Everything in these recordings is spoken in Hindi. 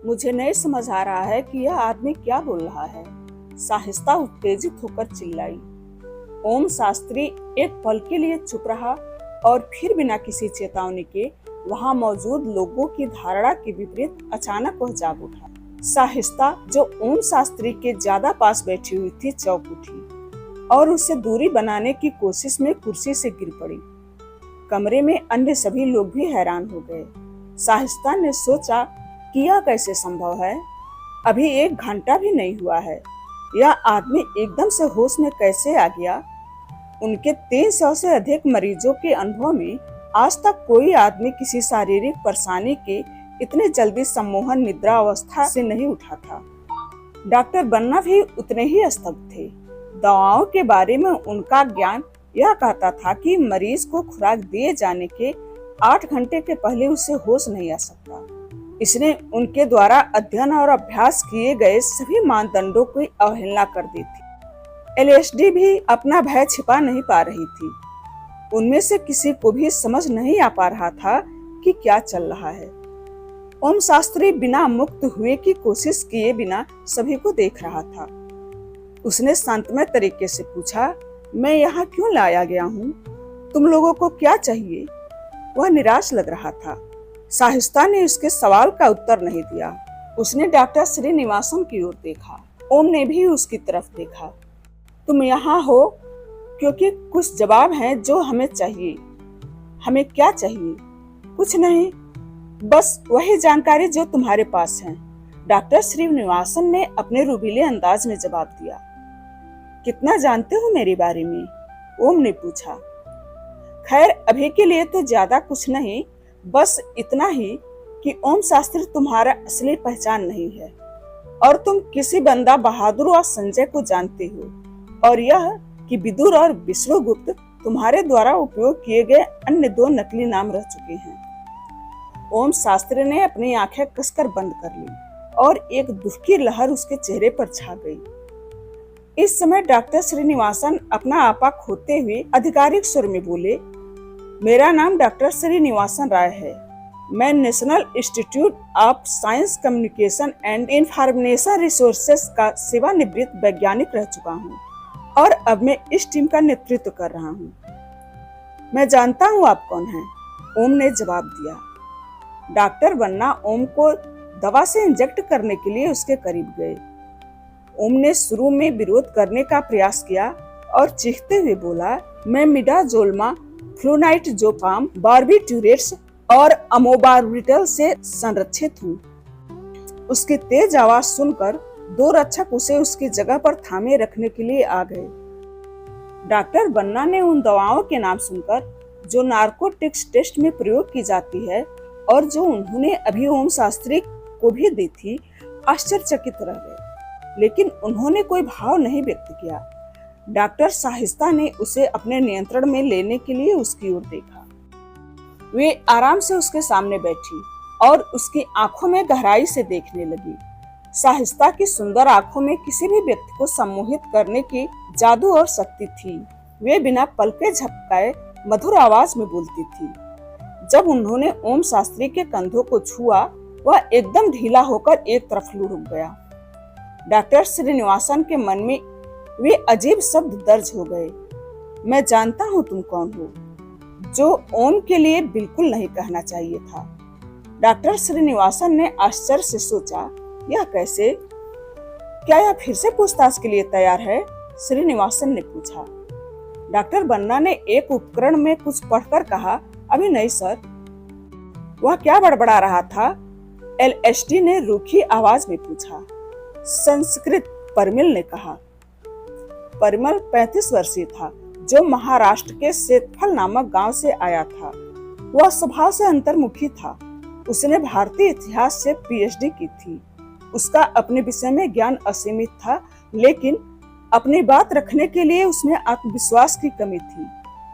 मुझे नहीं समझ आ रहा है कि यह आदमी क्या बोल रहा है। साहिस्ता उत्तेजित होकर चिल्लाई। ओम शास्त्री एक पल के लिए चुप रहा और फिर बिना किसी चेतावनी के वहां मौजूद लोगों की धारणा के विपरीत अचानक वह जाग उठा। साहिस्ता, जो ओम शास्त्री के ज्यादा पास बैठी हुई थी, चौंक उठी और उससे दूरी बनाने की कोशिश में कुर्सी से गिर पड़ी। कमरे में अन्य सभी लोग भी हैरान हो गए। साहिस्ता ने सोचा कि यह कैसे संभव है। अभी 1 घंटा भी नहीं हुआ है। यह आदमी एकदम से होश में कैसे आ गया। उनके 300 से अधिक मरीजों के अनुभव में आज तक कोई आदमी किसी शारीरिक परेशानी के इतने जल्दी सम्मोहन निद्रा अवस्था से नहीं उठा था। डॉक्टर बन्ना भी उतने ही स्तब्ध थे। दवाओं के बारे में उनका ज्ञान यह कहता था कि मरीज को खुराक दिए जाने के 8 घंटे के पहले उसे होश नहीं आ सकता। इसने उनके द्वारा अध्ययन और अभ्यास किए गए सभी मानदंडों की अवहेलना कर दी थी। एलएसडी भी अपना भय छिपा नहीं पा रही थी। उनमें से किसी को भी समझ नहीं आ पा रहा था कि क्या चल रहा है। ओम शास्त्री बिना मुक्त हुए की कोशिश किए बिना सभी को देख रहा था। उसने शांतमय तरीके से पूछा, मैं यहाँ क्यों लाया गया हूँ? तुम लोगों को क्या चाहिए? वह निराश लग रहा था। साहिस्ता ने उसके सवाल का उत्तर नहीं दिया। उसने डॉक्टर श्रीनिवासन की ओर देखा। ओम ने भी उसकी तरफ देखा। तुम यहाँ हो क्योंकि कुछ जवाब हैं जो हमें चाहिए। हमें क्या चाहिए? कुछ नहीं, बस वही जानकारी जो तुम्हारे पास है, डॉक्टर श्रीनिवासन ने अपने रुबीले अंदाज में जवाब दिया। कितना जानते हो मेरे बारे में? ओम ने पूछा। खैर, अभी के लिए तो ज्यादा कुछ नहीं, बस इतना ही कि ओम शास्त्री तुम्हारा असली पहचान नहीं है और तुम किसी बंदा बहादुर और संजय को जानते हो, और यह कि विदुर और विश्वगुप्त तुम्हारे द्वारा उपयोग किए गए अन्य 2 नकली नाम रह चुके हैं। ओम शास्त्री ने अपनी आंखें कसकर बंद कर ली और एक दुख की लहर उसके चेहरे पर छा गई। इस समय डॉक्टर श्रीनिवासन अपना आपा खोते हुए आधिकारिक स्वर में बोले, मेरा नाम डॉक्टर श्रीनिवासन राय है। मैं national institute of science communication and information resources का सेवानिवृत्त वैज्ञानिक रह चुका हूँ और अब मैं इस टीम का नेतृत्व कर रहा हूँ। मैं जानता हूँ आप कौन हैं, ओम ने जवाब दिया। डॉक्टर बन्ना ओम को दवा से इंजेक्ट करने के लिए उसके करीब गए। ओम ने शुरू में विरोध करने का प्रयास किया और चीखते हुए बोला, मैं मिडाजोलमा, फ्लूनाइटजोपाम, बार्बिट्यूरेट्स और अमोबार्बिटल से संरक्षित हूँ। उसकी तेज आवाज सुनकर 2 रक्षक उसे उसकी जगह पर थामे रखने के लिए आ गए। डॉक्टर बन्ना ने उन दवाओं के नाम सुनकर जो नार्कोटिक्स टेस्ट में प्रयोग की जाती है और जो उन्होंने अभी ओम शास्त्री को भी दी थी, आश्चर्यचकित रह गए, लेकिन उन्होंने कोई भाव नहीं व्यक्त किया। डॉक्टर साहिस्ता ने उसे अपने नियंत्रण में लेने के लिए उसकी ओर देखा। वे आराम से उसके सामने बैठी और उसकी आंखों में गहराई से देखने लगी। साहिस्ता की सुंदर आंखों में किसी भी व्यक्ति को सम्मोहित करने की जादू और शक्ति थी। वे बिना पलके झपकाए मधुर आवाज में बोलती थी। जब उन्होंने ओम शास्त्री के कंधों को छुआ, वह एकदम ढीला होकर एक तरफ लुढ़क गया। डॉक्टर श्रीनिवासन के मन में वे अजीब शब्द दर्ज हो गए। मैं जानता हूँ तुम कौन हो, जो ओम के लिए बिल्कुल नहीं कहना चाहिए था। डॉक्टर श्रीनिवासन ने आश्चर्य से सोचा, यह कैसे? क्या यह फिर से पूछताछ के लिए तैयार है? श्रीनिवासन ने पूछा। डॉक्टर बन्ना ने एक उपकरण में कुछ पढ़कर कहा, अभी नहीं सर। वह क्या बड़बड़ा रहा था? एलएसडी ने रूखी आवाज में पूछा। संस्कृत, परिमल ने कहा। परिमल 35 वर्षीय था, जो महाराष्ट्र के सेतफल नामक गांव से आया था। वह स्वभाव से अंतर्मुखी था। उसने भारतीय इतिहास से पीएचडी की थी। उसका अपने विषय में ज्ञान असीमित था, लेकिन अपनी बात रखने के लिए उसमें आत्मविश्वास की कमी थी।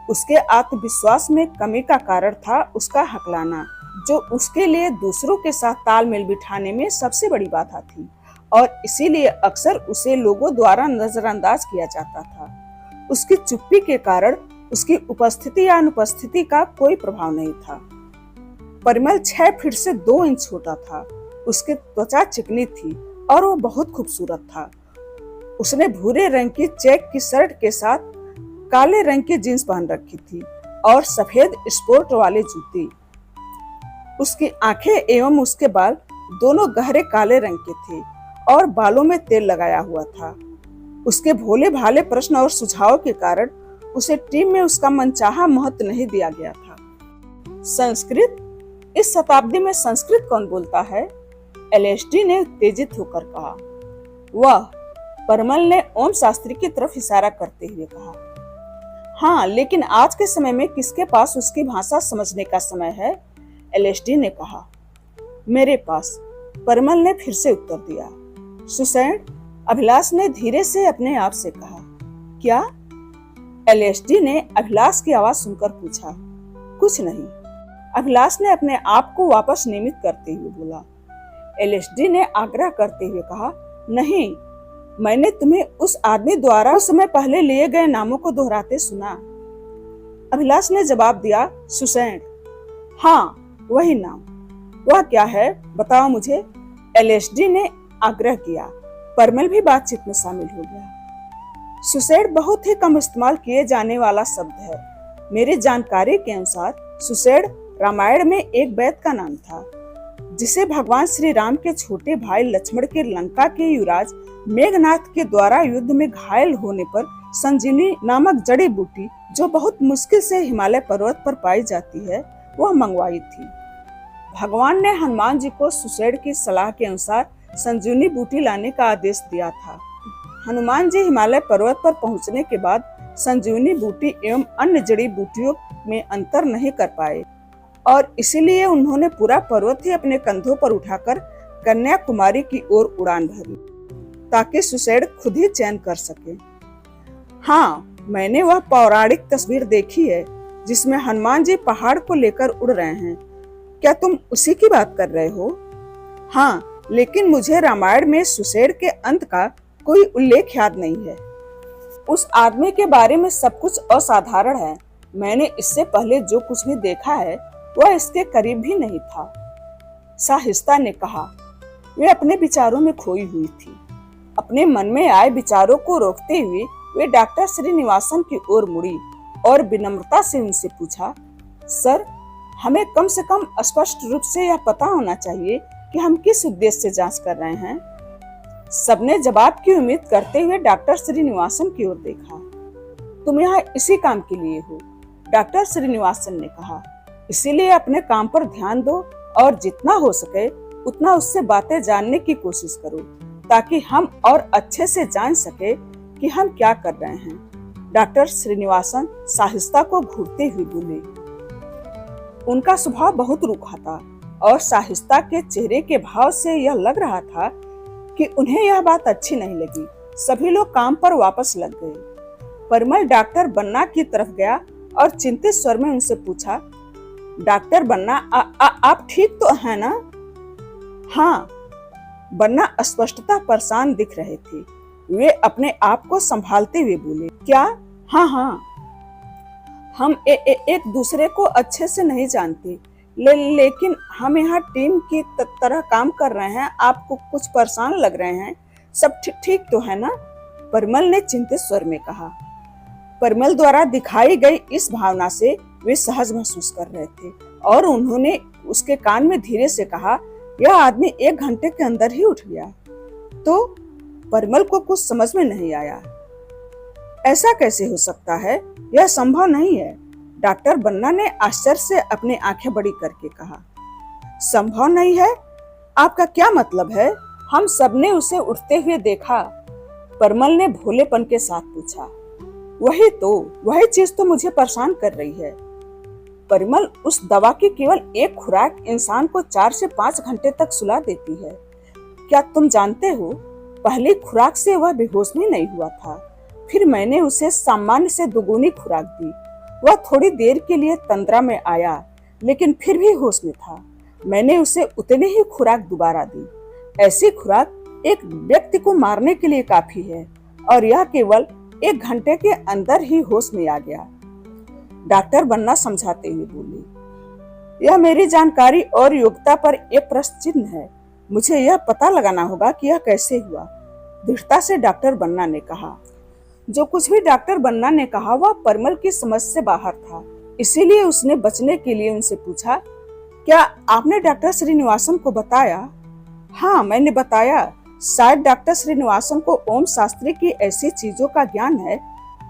उसके आत्मविश्वास में कमी का कारण था उसका हकलाना, जो उसके लिए दूसरों के साथ तालमेल बिठाने में सबसे बड़ी बाधा थी, और इसीलिए अक्सर उसे लोगों द्वारा नजरअंदाज किया जाता था। उसकी चुप्पी के कारण उसकी उपस्थिति या अनुपस्थिति का कोई प्रभाव नहीं था। परिमल 6 फीट से 2 इंच छोटा था। उसकी त्वचा चिकनी थी और वो बहुत खूबसूरत था। उसने भूरे रंग की चेक की शर्ट के साथ काले रंग की जींस पहन रखी थी और सफेद स्पोर्ट वाले जूते। उसकी आंखें एवं उसके बाल दोनों गहरे काले रंग के थे और बालों में तेल लगाया हुआ था। उसके भोले भाले प्रश्न और सुझाव के कारण उसे टीम में उसका मनचाहा महत्व नहीं दिया गया था। संस्कृत? इस शताब्दी में संस्कृत कौन बोलता है? एलएसडी ने उत्तेजित होकर कहा। वह, परमल ने ओम शास्त्री की तरफ इशारा करते हुए कहा। हाँ, लेकिन आज के समय में किसके पास उसकी भाषा समझने का समय है? एलएसडी ने कहा। मेरे पास, परमल ने फिर से उत्तर दिया। सुसैन, अभिलाष ने धीरे से अपने आप से कहा। क्या? एलएसडी ने अभिलाष की आवाज सुनकर पूछा। कुछ नहीं, अभिलाष ने अपने आप को वापस नियमित करते हुए बोला। एलएसडी ने आग्रह करते हुए कहा, नहीं, मैंने तुम्हें उस आदमी द्वारा उस समय पहले लिए गए नामों को दोहराते सुना। अभिलाष ने जवाब दिया। सुसैन, हाँ, वही नाम। वह क्या है, बताओ मुझे, एलएसडी ने आग्रह किया। परमल भी बातचीत में शामिल हो गया। सुसैड बहुत ही कम इस्तेमाल किए जाने वाला शब्द है। मेरी जानकारी के अनुसार सुसैड रामायण में एक वैद्य का नाम था, जिसे भगवान श्री राम के छोटे भाई लक्ष्मण के लंका के युवराज मेघनाथ के द्वारा युद्ध में घायल होने पर संजीवनी नामक जड़ी बूटी, जो बहुत मुश्किल से हिमालय पर्वत पर पाई जाती है, वह मंगवाई थी। भगवान ने हनुमान जी को सुसैड की सलाह के अनुसार संजीवनी बूटी लाने का आदेश दिया था। हनुमान जी हिमालय पर्वत पर पहुंचने के बाद संजीवनी बूटी एवं अन्य जड़ी बूटियों में अंतर नहीं कर पाए और इसीलिए उन्होंने पूरा पर्वत ही अपने कंधों पर उठाकर कन्याकुमारी की ओर उड़ान भरी, ताकि सुसैड खुद ही चयन कर सके। हाँ, मैंने वह पौराणिक तस्वीर देखी है जिसमें हनुमान जी पहाड़ को लेकर उड़ रहे हैं। क्या तुम उसी की बात कर रहे हो? हाँ, लेकिन मुझे रामायण में सुसैड के अंत का कोई उल्लेख याद नहीं है। उस आदमी के बारे में सब कुछ असाधारण है। मैंने इससे पहले जो कुछ भी देखा है वह इसके करीब भी नहीं था, साहिस्ता ने कहा। वे अपने विचारों में खोई हुई थी। अपने मन में आए विचारों को रोकते हुए वे डॉक्टर श्रीनिवासन की ओर मुड़ी और विनम्रता से उनसे पूछा, सर, हमें कम से कम स्पष्ट रूप से यह पता होना चाहिए कि हम किस उद्देश्य से जांच कर रहे हैं। सबने जवाब की उम्मीद करते हुए डॉक्टर श्रीनिवासन की ओर देखा। तुम यहाँ इसी काम के लिए हो, डॉक्टर श्रीनिवासन ने कहा। इसीलिए अपने काम पर ध्यान दो और जितना हो सके उतना उससे बातें जानने की कोशिश करो, ताकि हम और अच्छे से जान सके कि हम क्या कर रहे हैं। डॉक्टर श्रीनिवासन साहिस्ता को घूरते हुए बोले। उनका स्वभाव बहुत रूखा था और साहिस्ता के चेहरे के भाव से यह लग रहा था कि उन्हें यह बात अच्छी नहीं लगी। सभी लोग काम पर वापस लग गए। परमल डॉक्टर बन्ना की तरफ गया और चिंतित स्वर में उनसे पूछा, डॉक्टर बन्ना, आप ठीक तो हैं ना? हाँ, बन्ना स्पष्टता परेशान दिख रहे थे। वे अपने आप को संभालते हुए बोले, क्या? हाँ, हम एक दूसरे को अच्छे से नहीं जानते, लेकिन हम यहाँ टीम की तरह काम कर रहे हैं। आपको कुछ परेशान लग रहे हैं, सब ठीक तो है ना? परमल ने चिंतित स्वर में कहा। परमल द्वारा दिखाई गई इस भावना से वे सहज महसूस कर रहे थे और उन्होंने उसके कान में धीरे से कहा, यह आदमी 1 घंटे के अंदर ही उठ गया। तो परमल को कुछ समझ में नहीं आया। ऐसा कैसे हो सकता है? यह संभव नहीं है, डॉक्टर बन्ना ने आश्चर्य से अपनी आंखें बड़ी करके कहा। संभव नहीं है? आपका क्या मतलब है? हम सबने उसे उठते हुए देखा, परमल ने भोलेपन के साथ पूछा। वही चीज तो मुझे परेशान कर रही है। परमल, उस दवा की केवल एक खुराक इंसान को 4 से 5 घंटे तक सुला देती है। क्या तुम जानते हो, पहली खुराक से वह बेहोश भी नहीं हुआ था। फिर मैंने उसे सामान्य से दुगुनी खुराक दी। वह थोड़ी देर के लिए तंद्रा में आया, लेकिन फिर भी होश में था। मैंने उसे उतनी ही खुराक दोबारा दी। ऐसी खुराक एक व्यक्ति को मारने के लिए काफी है और यह केवल 1 घंटे के अंदर ही होश में आ गया, डॉक्टर बन्ना समझाते हुए बोले। यह मेरी जानकारी और योग्यता पर एक प्रश्न चिन्ह है। मुझे यह पता लगाना होगा कि यह कैसे हुआ, दृढ़ता से डॉक्टर बन्ना ने कहा। जो कुछ भी डॉक्टर बन्ना ने कहा वह परिमल की समझ से बाहर था, इसीलिए उसने बचने के लिए उनसे पूछा, क्या आपने डॉक्टर श्रीनिवासन को बताया? हाँ, मैंने बताया। शायद डॉक्टर श्रीनिवासन को ओम शास्त्री की ऐसी चीजों का ज्ञान है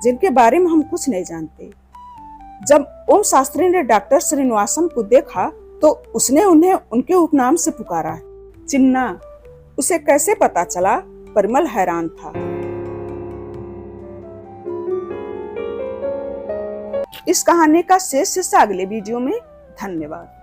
जिनके बारे में हम कुछ नहीं जानते। जब ओम शास्त्री ने डॉक्टर श्रीनिवासन को देखा तो उसने उन्हें उनके उपनाम से पुकारा। चिन्ना, उसे कैसे पता चला? परिमल हैरान था। इस कहानी का शेष हिस्सा अगले वीडियो में। धन्यवाद।